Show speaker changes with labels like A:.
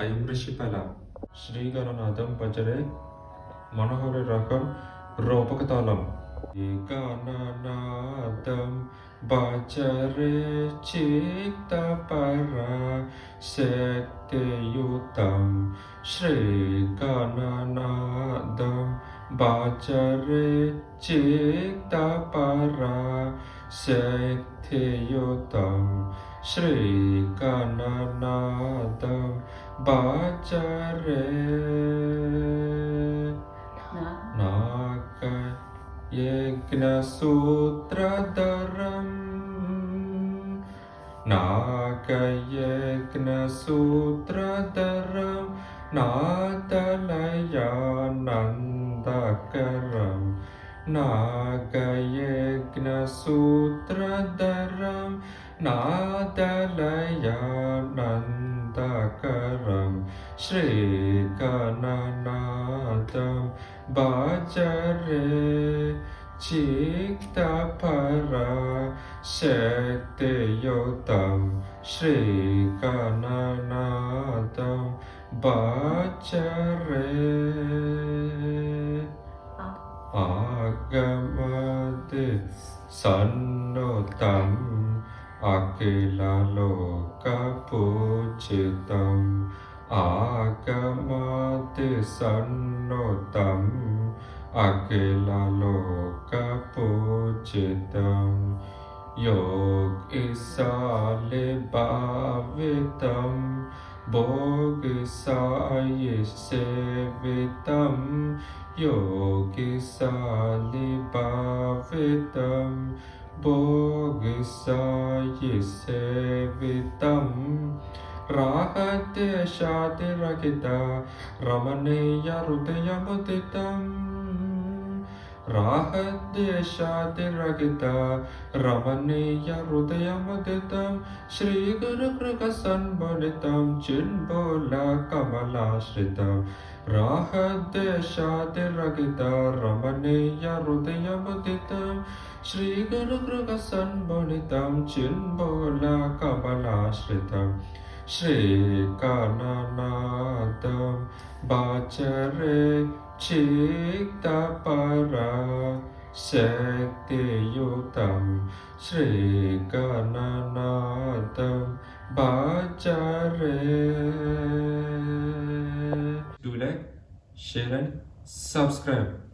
A: అయం ఋషిఫల శ్రీగణనాథం భజరే మనోహరి రకం రూపకతాళం గణనాథం భజరే చిత్తపరా శక్తియుతం శ్రీగణనాథం భజరే చిత్తపరా శక్తియుతం శ్రీగణనాథం భజరే నాగయజ్ఞసూత్రధరం నాగయజ్ఞసూత్రధరం నాదలయానందకరం నాగయజ్ఞసూత్రధరం నాదలయానందకరం శ్రీగణనాథం భజరే చిత్తపరా శక్తియుతం శ్రీగణనాథం భజరే ఆగమతి సన్నుతం అఖిలలోకపూజితం ఆగమతి సన్నుతం అఖిలలోకపూజితం యోగిశాలిభావితం భోగిశాయి సేవితం యోగిశాలిభావితం భోగిశాయి సేవితం రాగద్వేషాతిరహిత రమణీయ హృదయముదితం రాగద్వేషాతిరహిత రమణీయ హృదయముదితం శ్రీ గురు కృప సన్మలితం చిన్బోల కమలాశ్రితం రాగద్వేషాతిరహిత రమణీయ హృదయముదితం శ్రీ గురు కృప సన్మలితం చిన్బోల కమలాశ్రితం శ్రీగణనాథం భజరే చిత్తపరా శక్తియుతం శ్రీగణనాథం భజరే. Do like, share and subscribe.